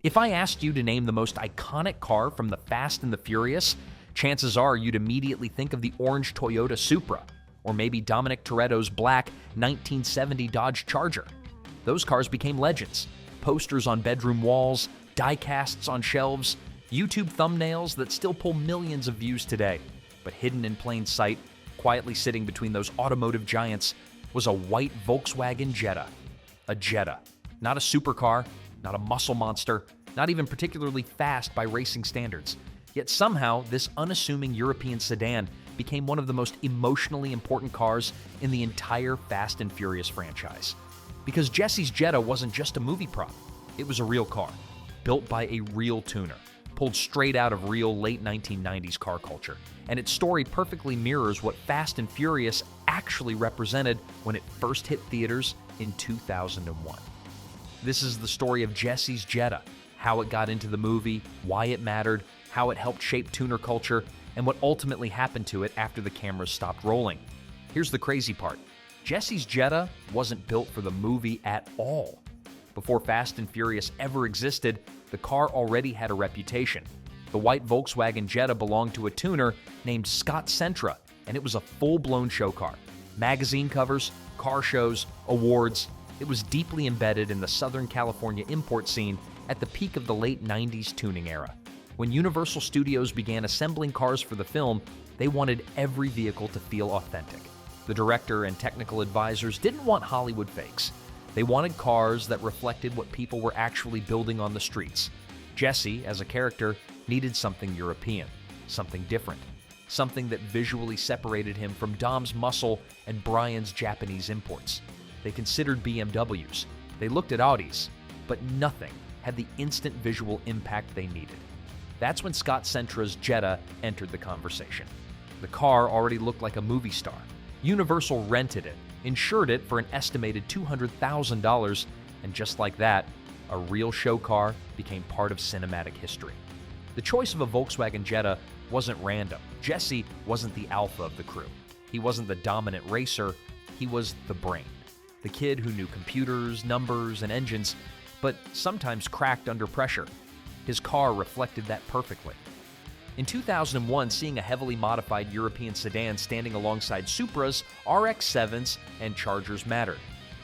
If I asked you to name the most iconic car from the Fast and the Furious, chances are you'd immediately think of the orange Toyota Supra, or maybe Dominic Toretto's black 1970 Dodge Charger. Those cars became legends. Posters on bedroom walls, die-casts on shelves, YouTube thumbnails that still pull millions of views today. But hidden in plain sight, quietly sitting between those automotive giants, was a white Volkswagen Jetta. A Jetta. Not a supercar, not a muscle monster, not even particularly fast by racing standards. Yet somehow, this unassuming European sedan became one of the most emotionally important cars in the entire Fast and Furious franchise. Because Jesse's Jetta wasn't just a movie prop. It was a real car, built by a real tuner, pulled straight out of real late 1990s car culture. And its story perfectly mirrors what Fast and Furious actually represented when it first hit theaters in 2001. This is the story of Jesse's Jetta, how it got into the movie, why it mattered, how it helped shape tuner culture, and what ultimately happened to it after the cameras stopped rolling. Here's the crazy part. Jesse's Jetta wasn't built for the movie at all. Before Fast and Furious ever existed, the car already had a reputation. The white Volkswagen Jetta belonged to a tuner named Scott Sentra, and it was a full-blown show car. Magazine covers, car shows, awards. It was deeply embedded in the Southern California import scene at the peak of the late 90s tuning era. When Universal Studios began assembling cars for the film, they wanted every vehicle to feel authentic. The director and technical advisors didn't want Hollywood fakes. They wanted cars that reflected what people were actually building on the streets. Jesse, as a character, needed something European, something different, something that visually separated him from Dom's muscle and Brian's Japanese imports. They considered BMWs, they looked at Audis, but nothing had the instant visual impact they needed. That's when Scott Sentra's Jetta entered the conversation. The car already looked like a movie star. Universal rented it, insured it for an estimated $200,000, and just like that, a real show car became part of cinematic history. The choice of a Volkswagen Jetta wasn't random. Jesse wasn't the alpha of the crew. He wasn't the dominant racer, he was the brain. The kid who knew computers, numbers, and engines, but sometimes cracked under pressure. His car reflected that perfectly. In 2001, seeing a heavily modified European sedan standing alongside Supras, RX-7s, and Chargers mattered.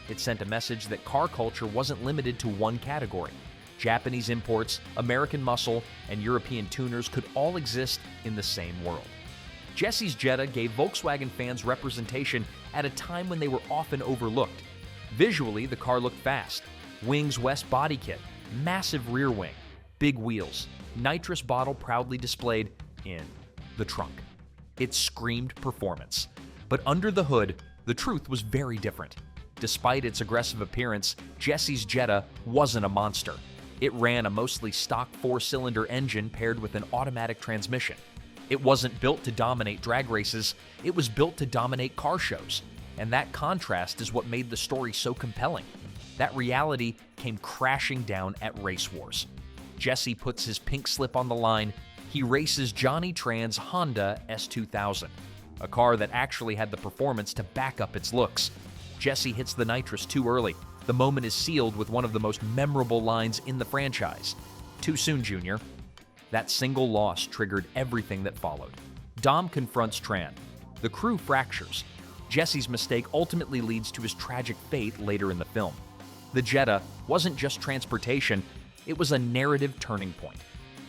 It sent a message that car culture wasn't limited to one category. Japanese imports, American muscle, and European tuners could all exist in the same world. Jesse's Jetta gave Volkswagen fans representation at a time when they were often overlooked. Visually, the car looked fast. Wings West body kit, massive rear wing, big wheels, nitrous bottle proudly displayed in the trunk. It screamed performance. But under the hood, the truth was very different. Despite its aggressive appearance, Jesse's Jetta wasn't a monster. It ran a mostly stock 4-cylinder engine paired with an automatic transmission. It wasn't built to dominate drag races, it was built to dominate car shows. And that contrast is what made the story so compelling. That reality came crashing down at Race Wars. Jesse puts his pink slip on the line. He races Johnny Tran's Honda S2000, a car that actually had the performance to back up its looks. Jesse hits the nitrous too early. The moment is sealed with one of the most memorable lines in the franchise. Too soon, Junior. That single loss triggered everything that followed. Dom confronts Tran. The crew fractures. Jesse's mistake ultimately leads to his tragic fate later in the film. The Jetta wasn't just transportation, it was a narrative turning point.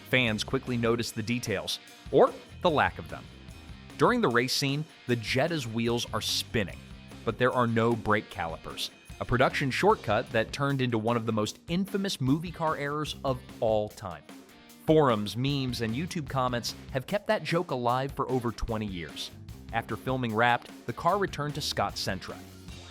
Fans quickly noticed the details, or the lack of them. During the race scene, the Jetta's wheels are spinning, but there are no brake calipers, a production shortcut that turned into one of the most infamous movie car errors of all time. Forums, memes, and YouTube comments have kept that joke alive for over 20 years. After filming Wrapped, the car returned to Scott Sentra.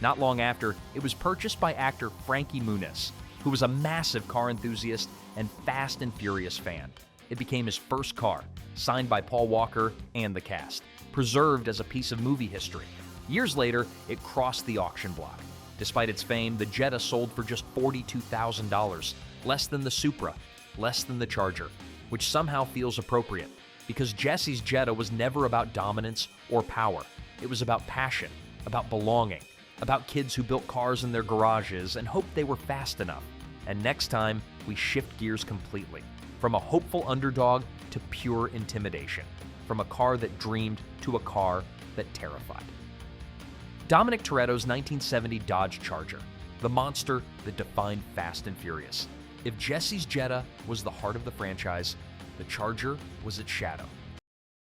Not long after, it was purchased by actor Frankie Muniz, who was a massive car enthusiast and Fast and Furious fan. It became his first car, signed by Paul Walker and the cast, preserved as a piece of movie history. Years later, it crossed the auction block. Despite its fame, the Jetta sold for just $42,000, less than the Supra, less than the Charger, which somehow feels appropriate, because Jesse's Jetta was never about dominance or power. It was about passion, about belonging, about kids who built cars in their garages and hoped they were fast enough. And next time, we shift gears completely, from a hopeful underdog to pure intimidation, from a car that dreamed to a car that terrified. Dominic Toretto's 1970 Dodge Charger, the monster that defined Fast and Furious. If Jesse's Jetta was the heart of the franchise, the Charger was its shadow.